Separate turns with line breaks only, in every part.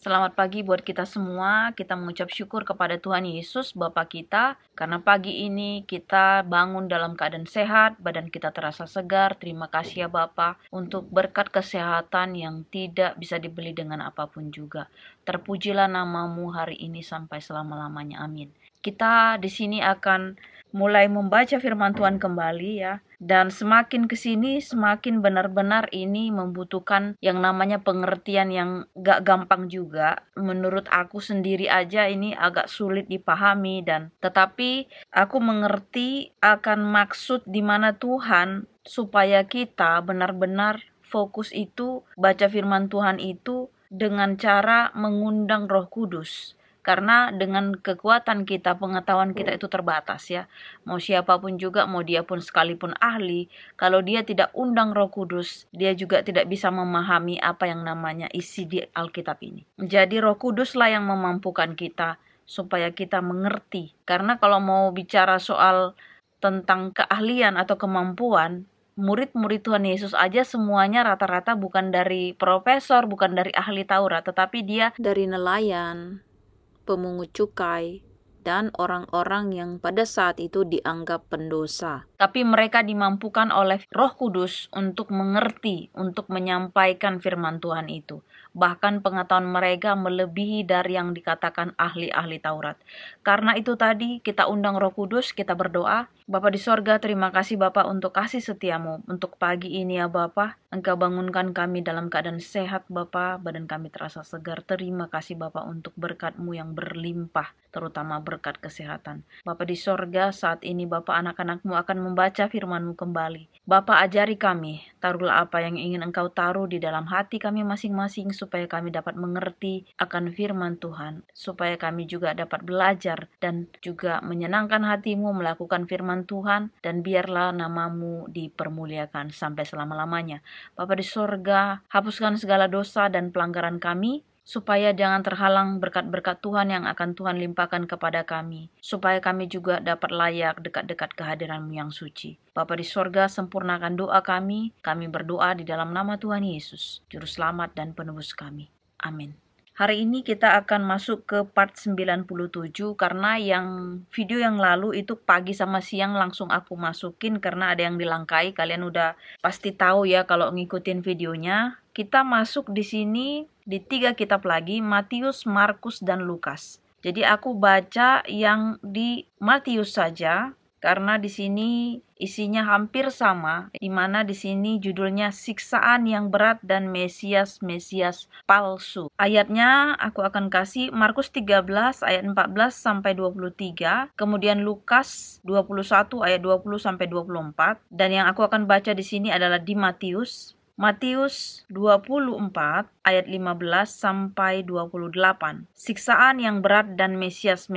Selamat pagi buat kita semua. Kita mengucap syukur kepada Tuhan Yesus, Bapa kita, karena pagi ini kita bangun dalam keadaan sehat, badan kita terasa segar. Terima kasih ya Bapa untuk berkat kesehatan yang tidak bisa dibeli dengan apapun juga. Terpujilah namamu hari ini sampai selama-lamanya. Amin. Kita di sini akan mulai membaca firman Tuhan kembali ya. Dan semakin ke sini semakin benar-benar ini membutuhkan yang namanya pengertian yang gak gampang juga. Menurut aku sendiri aja ini agak sulit dipahami dan tetapi aku mengerti akan maksud di mana Tuhan supaya kita benar-benar fokus itu baca firman Tuhan itu dengan cara mengundang Roh Kudus. Karena dengan kekuatan kita, pengetahuan kita itu terbatas ya. Mau siapapun juga, mau dia pun sekalipun ahli, kalau dia tidak undang Roh Kudus, dia juga tidak bisa memahami apa yang namanya isi di Alkitab ini. Jadi Roh Kuduslah yang memampukan kita supaya kita mengerti. Karena kalau mau bicara soal tentang keahlian atau kemampuan, murid-murid Tuhan Yesus aja semuanya rata-rata bukan dari profesor, bukan dari ahli Taurat, tetapi dia dari nelayan, pemungut cukai, dan orang-orang yang pada saat itu dianggap pendosa. Tapi mereka dimampukan oleh Roh Kudus untuk mengerti, untuk menyampaikan firman Tuhan itu. Bahkan pengetahuan mereka melebihi dari yang dikatakan ahli-ahli Taurat. Karena itu tadi kita undang Roh Kudus, kita berdoa. Bapa di sorga, terima kasih Bapa untuk kasih setiamu. Untuk pagi ini ya Bapa, Engkau bangunkan kami dalam keadaan sehat Bapa, badan kami terasa segar. Terima kasih Bapa untuk berkat-Mu yang berlimpah, terutama berkat kesehatan. Bapa di sorga, saat ini Bapa anak-anak-Mu akan membaca firman-Mu kembali. Bapa ajari kami, taruhlah apa yang ingin Engkau taruh di dalam hati kami masing-masing supaya kami dapat mengerti akan firman Tuhan, supaya kami juga dapat belajar dan juga menyenangkan hati-Mu melakukan firman Tuhan, dan biarlah nama-Mu dipermuliakan sampai selama-lamanya. Bapa di sorga, hapuskan segala dosa dan pelanggaran kami, supaya jangan terhalang berkat-berkat Tuhan yang akan Tuhan limpahkan kepada kami, supaya kami juga dapat layak dekat-dekat kehadiran-Mu yang suci. Bapa di sorga, sempurnakan doa kami berdoa di dalam nama Tuhan Yesus, Juru Selamat dan Penebus kami. Amin. Hari ini kita akan masuk ke part 97 karena yang video yang lalu itu pagi sama siang langsung aku masukin karena ada yang dilangkai. Kalian udah pasti tahu ya kalau ngikutin videonya. Kita masuk di sini di 3 kitab lagi, Matius, Markus, dan Lukas. Jadi aku baca yang di Matius saja karena di sini isinya hampir sama, di mana di sini judulnya siksaan yang berat dan Mesias palsu. Ayatnya aku akan kasih Markus 13 ayat 14 sampai 23, kemudian Lukas 21 ayat 20 sampai 24, dan yang aku akan baca di sini adalah di Matius 24 ayat 15 sampai 28. Siksaan yang berat dan Mesias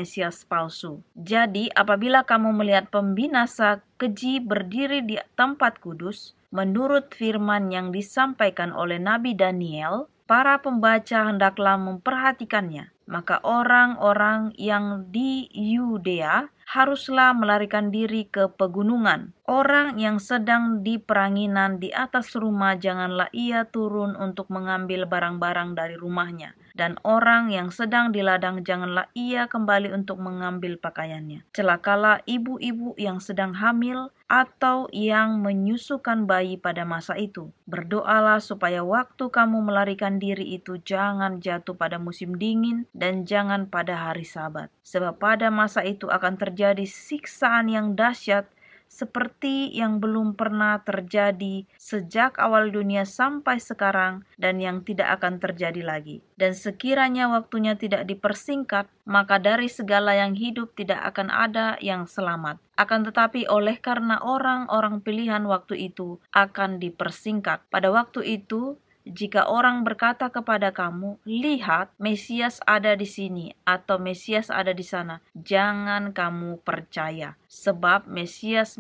palsu. Jadi apabila kamu melihat pembinasa keji berdiri di tempat kudus, menurut firman yang disampaikan oleh Nabi Daniel, para pembaca hendaklah memperhatikannya. Maka orang-orang yang di Yudea haruslah melarikan diri ke pegunungan. Orang yang sedang di peranginan di atas rumah, janganlah ia turun untuk mengambil barang-barang dari rumahnya. Dan orang yang sedang di ladang, janganlah ia kembali untuk mengambil pakaiannya. Celakalah ibu-ibu yang sedang hamil atau yang menyusukan bayi pada masa itu. Berdoalah supaya waktu kamu melarikan diri itu jangan jatuh pada musim dingin dan jangan pada hari Sabat. Sebab pada masa itu akan terjadi siksaan yang dahsyat seperti yang belum pernah terjadi sejak awal dunia sampai sekarang dan yang tidak akan terjadi lagi. Dan sekiranya waktunya tidak dipersingkat, maka dari segala yang hidup tidak akan ada yang selamat. Akan tetapi oleh karena orang-orang pilihan waktu itu akan dipersingkat. Pada waktu itu, jika orang berkata kepada kamu, lihat, Mesias ada di sini atau Mesias ada di sana, jangan kamu percaya. Sebab Mesias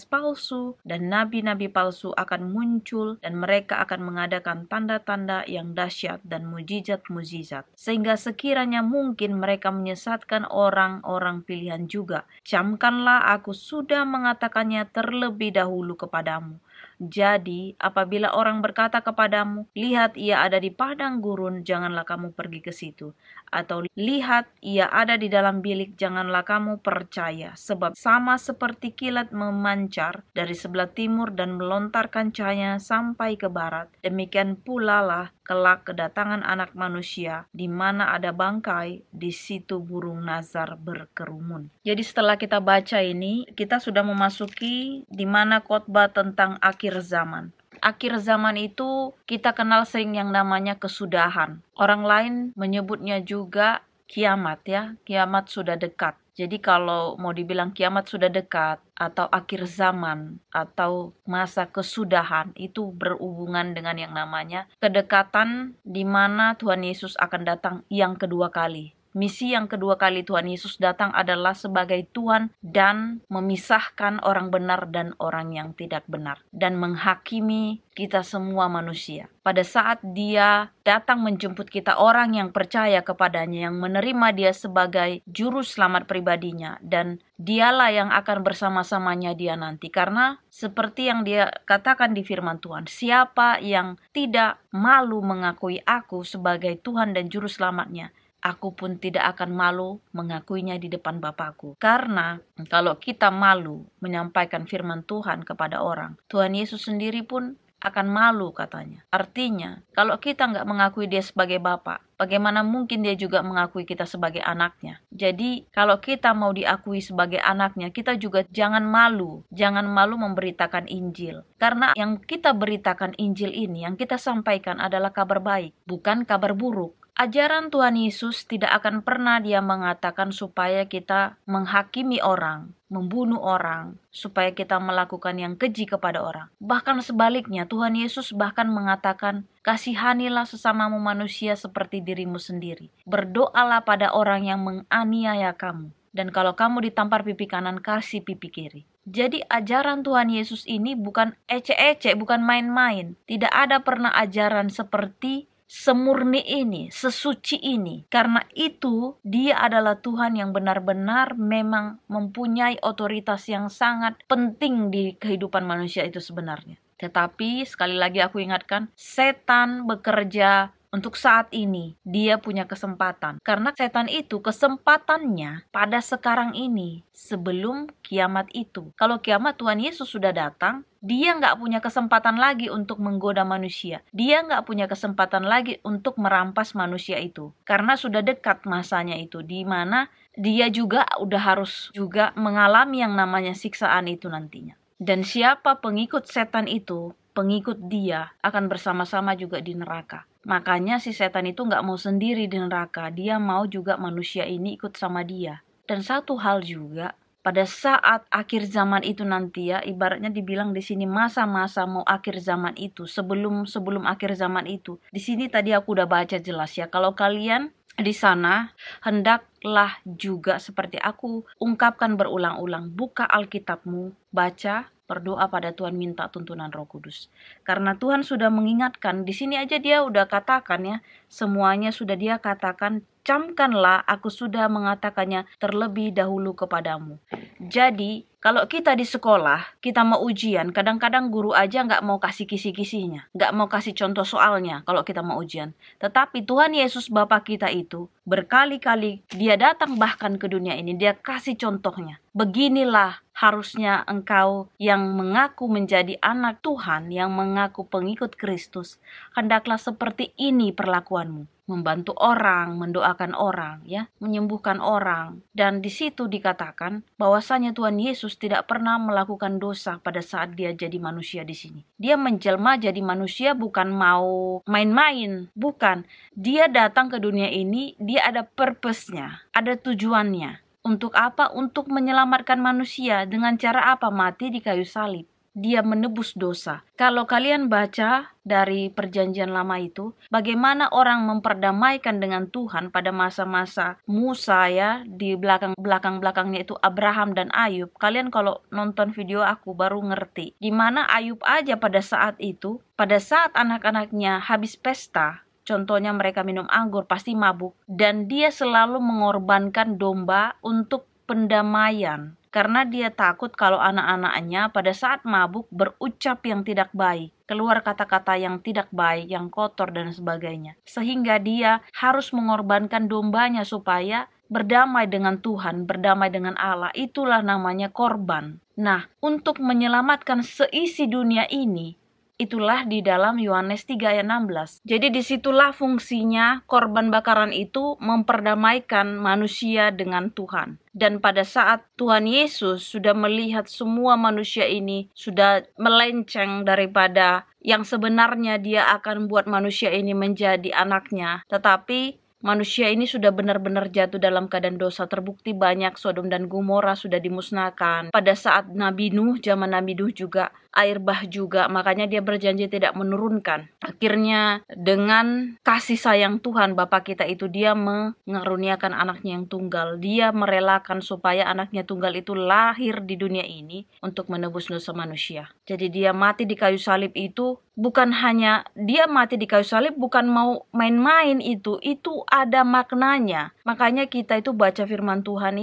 palsu dan nabi-nabi palsu akan muncul dan mereka akan mengadakan tanda-tanda yang dahsyat dan mujizat-mujizat. Sehingga sekiranya mungkin mereka menyesatkan orang-orang pilihan juga. Camkanlah, aku sudah mengatakannya terlebih dahulu kepadamu. Jadi, apabila orang berkata kepadamu, lihat ia ada di padang gurun, janganlah kamu pergi ke situ. Atau lihat ia ada di dalam bilik, janganlah kamu percaya. Sebab sama seperti kilat memancar dari sebelah timur dan melontarkan cahaya sampai ke barat, demikian pula lah kelak kedatangan Anak Manusia, di mana ada bangkai, di situ burung nazar berkerumun. Jadi setelah kita baca ini, kita sudah memasuki di mana khotbah tentang akhir zaman. Akhir zaman itu kita kenal sering yang namanya kesudahan. Orang lain menyebutnya juga kiamat ya, kiamat sudah dekat. Jadi kalau mau dibilang kiamat sudah dekat atau akhir zaman atau masa kesudahan, itu berhubungan dengan yang namanya kedekatan di mana Tuhan Yesus akan datang yang kedua kali. Misi yang kedua kali Tuhan Yesus datang adalah sebagai Tuhan dan memisahkan orang benar dan orang yang tidak benar, dan menghakimi kita semua manusia. Pada saat Dia datang menjemput kita, orang yang percaya kepadanya, yang menerima Dia sebagai juru selamat pribadinya, dan Dialah yang akan bersama-samanya Dia nanti. Karena seperti yang Dia katakan di firman Tuhan, siapa yang tidak malu mengakui Aku sebagai Tuhan dan juru selamatnya, Aku pun tidak akan malu mengakuinya di depan Bapakku. Karena kalau kita malu menyampaikan firman Tuhan kepada orang, Tuhan Yesus sendiri pun akan malu katanya. Artinya, kalau kita nggak mengakui Dia sebagai Bapa, bagaimana mungkin Dia juga mengakui kita sebagai anaknya? Jadi, kalau kita mau diakui sebagai anaknya, kita juga jangan malu. Jangan malu memberitakan Injil. Karena yang kita beritakan Injil ini, yang kita sampaikan adalah kabar baik, bukan kabar buruk. Ajaran Tuhan Yesus tidak akan pernah Dia mengatakan supaya kita menghakimi orang, membunuh orang, supaya kita melakukan yang keji kepada orang. Bahkan sebaliknya, Tuhan Yesus bahkan mengatakan, kasihanilah sesamamu manusia seperti dirimu sendiri. Berdoalah pada orang yang menganiaya kamu. Dan kalau kamu ditampar pipi kanan, kasih pipi kiri. Jadi ajaran Tuhan Yesus ini bukan ecek-ecek, bukan main-main. Tidak ada pernah ajaran seperti semurni ini, sesuci ini. Karena itu Dia adalah Tuhan yang benar-benar memang mempunyai otoritas yang sangat penting di kehidupan manusia itu sebenarnya. Tetapi sekali lagi aku ingatkan, setan bekerja untuk saat ini. Dia punya kesempatan. Karena setan itu kesempatannya pada sekarang ini, sebelum kiamat itu. Kalau kiamat Tuhan Yesus sudah datang, Dia nggak punya kesempatan lagi untuk menggoda manusia. Dia nggak punya kesempatan lagi untuk merampas manusia itu. Karena sudah dekat masanya itu, di mana Dia juga udah harus juga mengalami yang namanya siksaan itu nantinya. Dan siapa pengikut setan itu, pengikut Dia akan bersama-sama juga di neraka. Makanya si setan itu nggak mau sendiri di neraka. Dia mau juga manusia ini ikut sama dia. Dan satu hal juga, pada saat akhir zaman itu nanti ya, ibaratnya dibilang di sini masa-masa mau akhir zaman itu, sebelum akhir zaman itu. Di sini tadi aku udah baca jelas ya, kalau kalian di sana hendaklah juga seperti aku ungkapkan berulang-ulang, buka Alkitabmu, baca, berdoa pada Tuhan, minta tuntunan Roh Kudus. Karena Tuhan sudah mengingatkan, di sini aja Dia udah katakan ya, semuanya sudah Dia katakan, camkanlah aku sudah mengatakannya terlebih dahulu kepadamu. Jadi, kalau kita di sekolah, kita mau ujian, kadang-kadang guru aja nggak mau kasih kisi-kisinya, nggak mau kasih contoh soalnya kalau kita mau ujian. Tetapi Tuhan Yesus Bapa kita itu, berkali-kali Dia datang bahkan ke dunia ini, Dia kasih contohnya. Beginilah harusnya engkau yang mengaku menjadi anak Tuhan, yang mengaku pengikut Kristus. Hendaklah seperti ini perlakuanmu. Membantu orang, mendoakan orang, ya, menyembuhkan orang. Dan di situ dikatakan bahwasanya Tuhan Yesus tidak pernah melakukan dosa pada saat Dia jadi manusia di sini. Dia menjelma jadi manusia bukan mau main-main, bukan. Dia datang ke dunia ini, Dia ada purpose-nya, ada tujuannya. Untuk apa? Untuk menyelamatkan manusia. Dengan cara apa? Mati di kayu salib. Dia menebus dosa. Kalau kalian baca dari perjanjian lama itu, bagaimana orang memperdamaikan dengan Tuhan pada masa-masa Musa ya, di belakangnya itu Abraham dan Ayub. Kalian kalau nonton video aku baru ngerti. Gimana Ayub aja pada saat itu, pada saat anak-anaknya habis pesta, contohnya mereka minum anggur, pasti mabuk. Dan dia selalu mengorbankan domba untuk pendamaian. Karena dia takut kalau anak-anaknya pada saat mabuk berucap yang tidak baik, keluar kata-kata yang tidak baik, yang kotor dan sebagainya. Sehingga dia harus mengorbankan dombanya supaya berdamai dengan Tuhan, berdamai dengan Allah. Itulah namanya korban. Nah, untuk menyelamatkan seisi dunia ini, itulah di dalam Yohanes 3 ayat 16. Jadi disitulah fungsinya korban bakaran itu memperdamaikan manusia dengan Tuhan. Dan pada saat Tuhan Yesus sudah melihat semua manusia ini sudah melenceng daripada yang sebenarnya dia akan buat manusia ini menjadi anaknya, tetapi manusia ini sudah benar-benar jatuh dalam keadaan dosa. Terbukti banyak Sodom dan Gomora sudah dimusnahkan. Pada saat Nabi Nuh, zaman Nabi Nuh juga air bah juga, makanya dia berjanji tidak menurunkan. Akhirnya dengan kasih sayang Tuhan Bapa kita itu, dia mengaruniakan anaknya yang tunggal. Dia merelakan supaya anaknya tunggal itu lahir di dunia ini untuk menebus dosa manusia. Jadi dia mati di kayu salib itu bukan hanya dia mati di kayu salib, bukan mau main-main, itu ada maknanya. Makanya kita itu baca firman Tuhan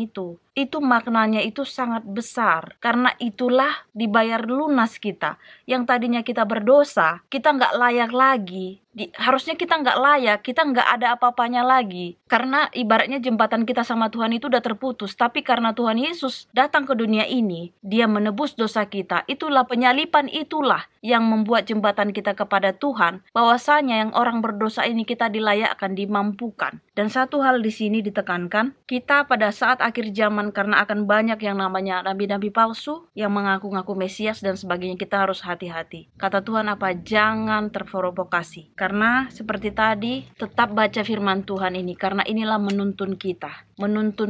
itu maknanya itu sangat besar, karena itulah dibayar lunas kita. Yang tadinya kita berdosa, kita nggak layak lagi. Harusnya kita nggak layak, kita nggak ada apa-apanya lagi. Karena ibaratnya jembatan kita sama Tuhan itu udah terputus. Tapi karena Tuhan Yesus datang ke dunia ini, dia menebus dosa kita. Itulah penyalipan, itulah yang membuat jembatan kita kepada Tuhan. Bahwasanya yang orang berdosa ini kita dilayakkan, dimampukan. Dan satu hal di sini ditekankan, kita pada saat akhir zaman, karena akan banyak yang namanya nabi-nabi palsu yang mengaku-ngaku Mesias dan sebagainya, kita harus hati-hati. Kata Tuhan apa? Jangan terprovokasi. Karena seperti tadi, tetap baca firman Tuhan ini, karena inilah menuntun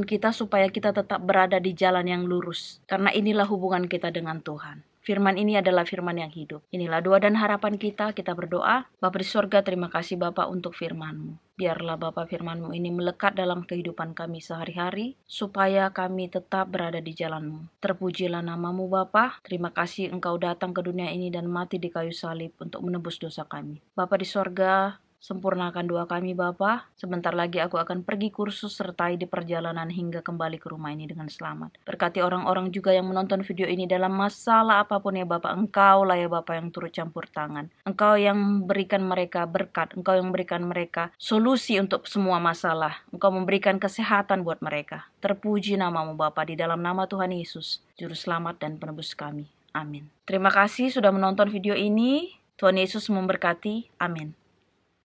kita supaya kita tetap berada di jalan yang lurus. Karena inilah hubungan kita dengan Tuhan. Firman ini adalah firman yang hidup. Inilah doa dan harapan kita berdoa. Bapa di sorga, terima kasih Bapa untuk firman-Mu. Biarlah Bapa firman-Mu ini melekat dalam kehidupan kami sehari-hari, supaya kami tetap berada di jalan-Mu. Terpujilah nama-Mu Bapa. Terima kasih Engkau datang ke dunia ini dan mati di kayu salib untuk menebus dosa kami. Bapa di sorga, sempurnakan doa kami Bapa. Sebentar lagi aku akan pergi kursus, sertai di perjalanan hingga kembali ke rumah ini dengan selamat. Berkati orang-orang juga yang menonton video ini dalam masalah apapun ya Bapa. Engkau lah ya Bapa yang turut campur tangan. Engkau yang berikan mereka berkat. Engkau yang memberikan mereka solusi untuk semua masalah. Engkau memberikan kesehatan buat mereka. Terpuji nama-Mu Bapa, di dalam nama Tuhan Yesus, Juru Selamat dan Penebus kami. Amin. Terima kasih sudah menonton video ini. Tuhan Yesus memberkati. Amin.